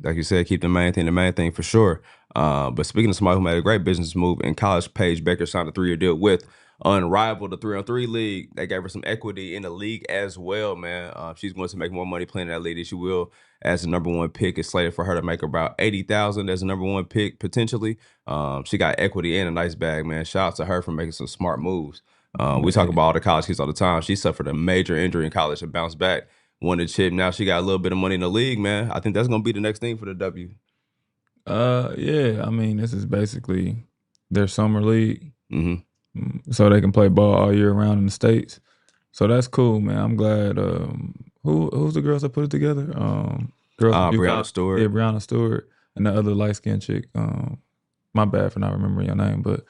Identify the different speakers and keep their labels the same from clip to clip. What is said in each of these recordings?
Speaker 1: like you said, keep the main thing for sure. But speaking of somebody who made a great business move in college, Paige Bueckers signed a 3-year deal with Unrivaled, the 3-on-3 league. They gave her some equity in the league as well, man. She's going to make more money playing in that league than she will as the #1 pick. It's slated for her to make about $80,000 as the #1 pick potentially. She got equity and a nice bag, man. Shout out to her for making some smart moves. We talk about all the college kids all the time. She suffered a major injury in college and bounced back, won the chip. Now she got a little bit of money in the league, man. I think that's gonna be the next thing for the W.
Speaker 2: Yeah. I mean, this is basically their summer league,
Speaker 1: Mm-hmm.
Speaker 2: so they can play ball all year round in the States. So that's cool, man. I'm glad. Who's the girls that put it together? Girls from
Speaker 1: Brianna
Speaker 2: UConn.
Speaker 1: Stewart.
Speaker 2: Yeah, Brianna Stewart and the other light skinned chick. My bad for not remembering your name, but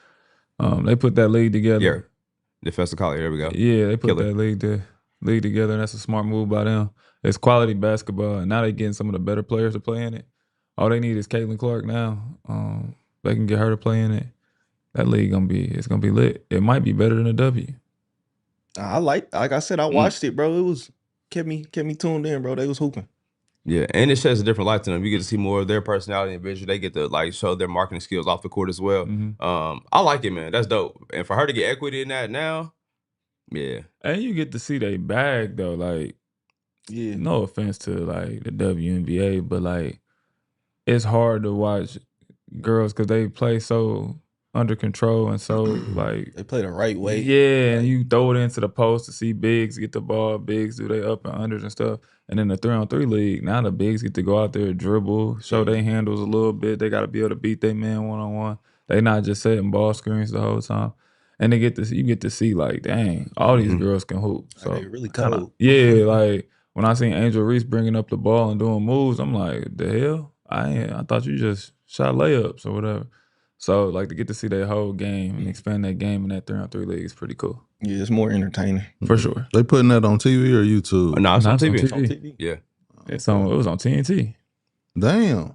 Speaker 2: they put that league together.
Speaker 1: Yeah, defensive college. There we go.
Speaker 2: Yeah, they put
Speaker 1: Killer.
Speaker 2: that league together. And that's a smart move by them. It's quality basketball, and now they're getting some of the better players to play in it. All they need is Caitlin Clark now. They can get her to play in it. That league it's gonna be lit. It might be better than the W.
Speaker 3: Like I said, I watched it, bro. It was kept me tuned in, bro. They was hooping.
Speaker 1: Yeah, and it sheds a different light to them. You get to see more of their personality and vision. They get to like show their marketing skills off the court as well. I like it, man. That's dope. And for her to get equity in that now, yeah.
Speaker 2: And you get to see they bag though. Like,
Speaker 3: yeah.
Speaker 2: No offense to like the WNBA, but like it's hard to watch girls because they play so under control and so like
Speaker 3: they play the right way.
Speaker 2: Yeah, and you throw it into the post to see bigs get the ball, bigs do they up and unders and stuff. And then the 3-on-3 league, now the bigs get to go out there, dribble, show their handles a little bit. They got to be able to beat their man one-on-one. They not just setting ball screens the whole time. And you get to see like, dang, all these girls can hoop. So
Speaker 3: they really cold.
Speaker 2: Yeah, like when I seen Angel Reese bringing up the ball and doing moves, I'm like, the hell? I thought you just shot layups or whatever. So like to get to see that whole game and expand that game in that 3-on-3 league is pretty cool.
Speaker 3: Yeah, it's more entertaining.
Speaker 2: For sure.
Speaker 4: They putting that on TV or YouTube?
Speaker 1: No, it's on TV.
Speaker 2: It's on TV.
Speaker 1: Yeah.
Speaker 2: It was on TNT.
Speaker 4: Damn.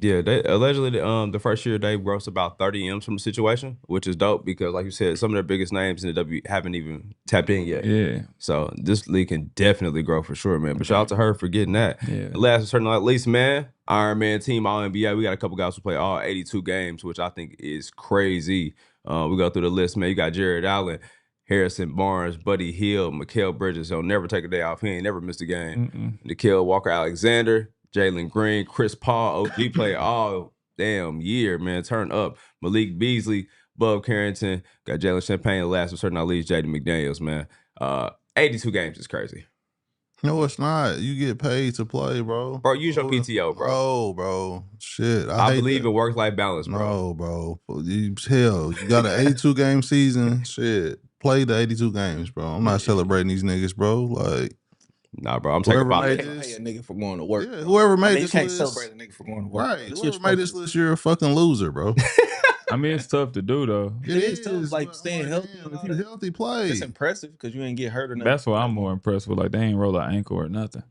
Speaker 1: Yeah, they allegedly the first year they grossed about 30 M's from the situation, which is dope because, like you said, some of their biggest names in the W haven't even tapped in yet.
Speaker 2: Yeah.
Speaker 1: So this league can definitely grow for sure, man. But shout out to her for getting that.
Speaker 2: Yeah.
Speaker 1: Last but certainly not least, man, Iron Man team, all NBA. We got a couple guys who play all 82 games, which I think is crazy. We go through the list, man. You got Jared Allen, Harrison Barnes, Buddy Hield, Mikal Bridges. He'll never take a day off. He ain't never missed a game. Nikhil Walker-Alexander, Jalen Green, Chris Paul, OG play all damn year, man. Turn up. Malik Beasley, Bub Carrington, got Jalen Champagne, last but certainly not least, Jaden McDaniels, man. 82 games is crazy.
Speaker 4: No, it's not. You get paid to play, bro.
Speaker 1: Bro, use your PTO, bro.
Speaker 4: Oh, bro. Shit.
Speaker 1: I believe in work-life balance, bro.
Speaker 4: No, bro. You got an 82-game season. Shit. Play the 82 games, bro. I'm not celebrating these niggas, bro. Like,
Speaker 1: nah, bro. I'm taking about
Speaker 3: pay a nigga for going to work.
Speaker 4: Yeah, whoever made this
Speaker 3: can't
Speaker 4: list.
Speaker 3: celebrate a nigga for going to work.
Speaker 4: Right. Whoever made this list, you're a fucking loser, bro.
Speaker 2: I mean, it's tough to do though.
Speaker 3: It is tough, like staying healthy.
Speaker 4: If you healthy, play.
Speaker 3: It's impressive because you ain't get hurt or nothing.
Speaker 2: That's what I'm more impressed with. Like they ain't roll an ankle or nothing.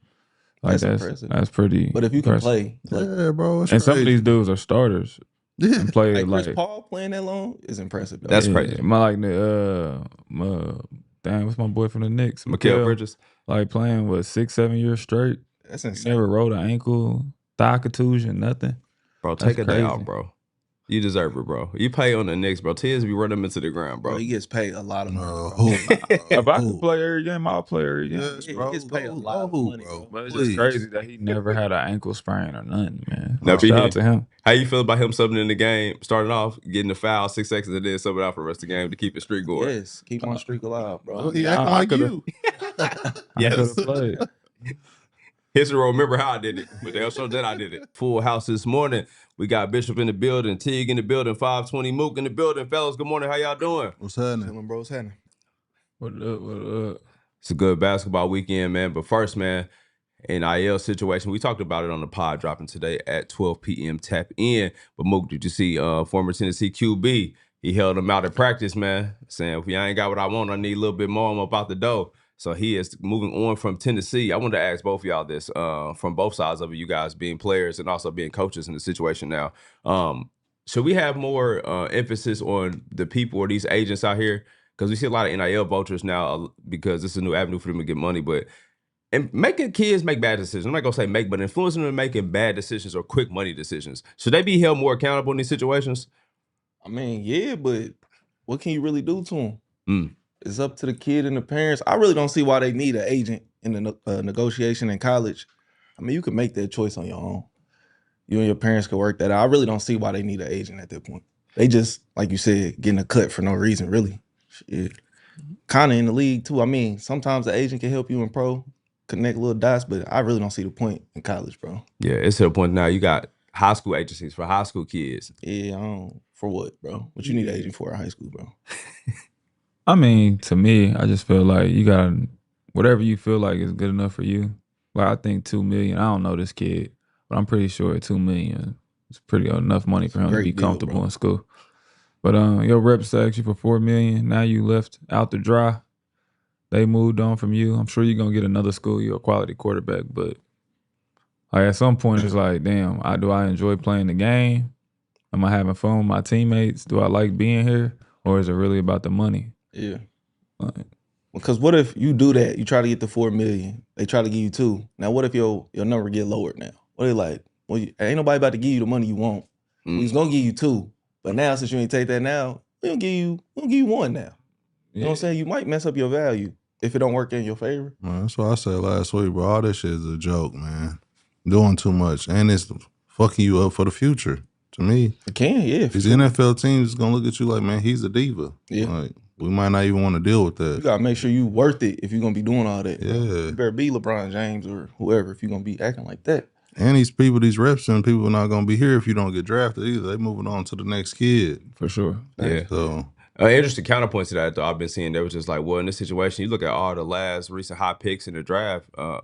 Speaker 2: Like
Speaker 3: that's impressive.
Speaker 2: That's pretty.
Speaker 3: But if you can
Speaker 2: impressive.
Speaker 3: play,
Speaker 4: yeah, bro.
Speaker 2: And some of these dudes are starters.
Speaker 4: Yeah.
Speaker 2: And play
Speaker 3: like Chris Paul playing that long is impressive. Though.
Speaker 1: That's crazy.
Speaker 2: My damn, what's my boy from the Knicks?
Speaker 1: Mikal Bridges.
Speaker 2: Like playing 6-7 years straight.
Speaker 3: That's insane.
Speaker 2: Never rolled an ankle, thigh contusion, nothing.
Speaker 1: Bro, take a day off, bro. You deserve it, bro. You play on the Knicks, bro. Tears be running them into the ground, bro.
Speaker 3: He gets paid a lot of money.
Speaker 2: If I could play every game, I'll play every game.
Speaker 4: Yes,
Speaker 3: He
Speaker 4: bro.
Speaker 3: gets paid a lot of money, bro.
Speaker 2: But it's just crazy that he never had an ankle sprain or nothing, man.
Speaker 1: Now,
Speaker 2: Shout out to him.
Speaker 1: How you feel about him subbing in the game, starting off, getting the foul, 6 seconds, and then subbing out for the rest of the game to keep the streak going?
Speaker 3: Yes, keep on streak alive, bro.
Speaker 4: He acting like you.
Speaker 2: Yes. I could have played.
Speaker 1: History will remember how I did it, but they'll show that I did it. Full house this morning. We got Bishop in the building, Teague in the building, 520 Mook in the building. Fellas, good morning. How y'all doing?
Speaker 4: What's happening?
Speaker 3: Chilling, bro. What's happening?
Speaker 2: What up?
Speaker 1: It's a good basketball weekend, man. But first, man, NIL situation. We talked about it on the pod dropping today at 12 p.m. Tap in. But Mook, did you see former Tennessee QB? He held him out at practice, man, saying, if I ain't got what I want, I need a little bit more. I'm about the dough. So he is moving on from Tennessee. I wanted to ask both of y'all this from both sides of it, you guys being players and also being coaches in the situation now. Should we have more emphasis on the people or these agents out here? Because we see a lot of NIL vultures now because this is a new avenue for them to get money. But and making kids make bad decisions. I'm not gonna say make, but influencing them making bad decisions or quick money decisions. Should they be held more accountable in these situations?
Speaker 3: I mean, yeah, but what can you really do to them?
Speaker 1: Mm.
Speaker 3: It's up to the kid and the parents. I really don't see why they need an agent in the negotiation in college. I mean, you can make that choice on your own. You and your parents can work that out. I really don't see why they need an agent at that point. They just, like you said, getting a cut for no reason, really. Shit. Kind of in the league, too. I mean, sometimes the agent can help you in pro, connect little dots, but I really don't see the point in college, bro.
Speaker 1: Yeah, it's to the point now you got high school agencies for high school kids.
Speaker 3: Yeah, I don't. For what, bro? What you need an agent for in high school, bro?
Speaker 2: I mean, to me, I just feel like you got whatever you feel like is good enough for you. Like I think $2 million. I don't know this kid, but I'm pretty sure $2 million is pretty enough money for him to be comfortable in school. But your reps asked you for $4 million. Now you left out to dry. They moved on from you. I'm sure you're gonna get another school. You're a quality quarterback, but like at some point it's like, damn, do I enjoy playing the game? Am I having fun with my teammates? Do I like being here, or is it really about the money?
Speaker 3: Yeah. Because what if you do that? You try to get the $4 million. They try to give you $2 million. Now, what if your number get lowered now? What they like? Well, ain't nobody about to give you the money you want. We was gonna give you $2 million, but now since you ain't take that now, we gonna give you $1 million now. You know what I'm saying? You might mess up your value if it don't work in your favor.
Speaker 4: Man, that's what I said last week, bro. All this shit is a joke, man. Doing too much, and it's fucking you up for the future. To me,
Speaker 3: it can, yeah.
Speaker 4: These NFL teams is gonna look at you like, man, he's a diva.
Speaker 3: Yeah.
Speaker 4: Like, we might not even want to deal with that.
Speaker 3: You gotta make sure you worth it if you're gonna be doing all that.
Speaker 4: Yeah.
Speaker 3: You better be LeBron James or whoever if you're gonna be acting like that.
Speaker 4: And these people, these reps, and people are not gonna be here if you don't get drafted either. They moving on to the next kid.
Speaker 2: For sure.
Speaker 1: Yeah.
Speaker 4: So
Speaker 1: interesting counterpoint to that, though, I've been seeing they were just like, well, in this situation, you look at all the last recent high picks in the draft, and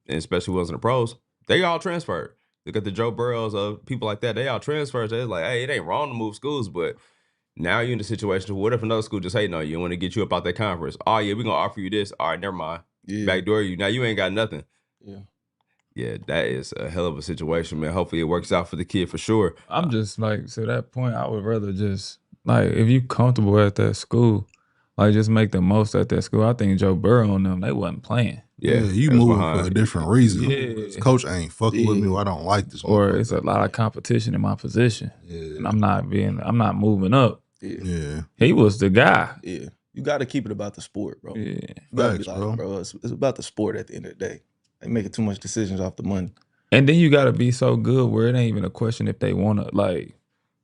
Speaker 1: especially ones in the pros, they all transferred. Look at the Joe Burrows of people like that. They all transferred. They're like, hey, it ain't wrong to move schools, but now you're in the situation. What if another school just hating on you and want to get you up out that conference? Oh, yeah, we're going to offer you this. All right, never mind.
Speaker 3: Yeah.
Speaker 1: Backdoor you. Now you ain't got nothing.
Speaker 3: Yeah.
Speaker 1: Yeah, that is a hell of a situation, man. Hopefully it works out for the kid for sure.
Speaker 2: I'm just like, to that point, I would rather just, like, if you comfortable at that school, like, just make the most at that school. I think Joe Burrow and them, they wasn't playing.
Speaker 4: yeah, you moving for a different reason.
Speaker 2: Yeah.
Speaker 4: This coach ain't fucking with me. Well, I don't like this.
Speaker 2: Or it's a lot of competition in my position.
Speaker 4: Yeah.
Speaker 2: And I'm not moving up.
Speaker 3: Yeah.
Speaker 2: He was the guy.
Speaker 3: Yeah. You got to keep it about the sport, bro.
Speaker 2: Yeah.
Speaker 3: You gotta be
Speaker 4: Facts,
Speaker 3: like, bro. It's about the sport at the end of the day. They making too much decisions off the money.
Speaker 2: And then you got to be so good where it ain't even a question if they want to, like,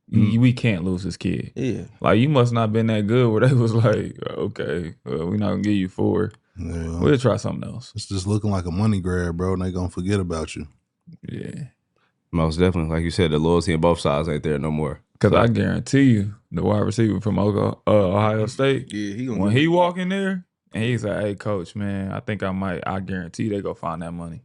Speaker 2: we can't lose this kid.
Speaker 3: Yeah.
Speaker 2: Like, you must not been that good where they was like, okay, we're not going to give you 4.
Speaker 4: Yeah.
Speaker 2: We'll try something else.
Speaker 4: It's just looking like a money grab, bro, and they gonna forget about you.
Speaker 2: Yeah.
Speaker 1: Most definitely. Like you said, the loyalty on both sides ain't there no more.
Speaker 2: Because I guarantee you, the wide receiver from Ohio State,
Speaker 3: Yeah,
Speaker 2: when he walk in there and he's like, hey, coach, man, I think I guarantee they go find that money.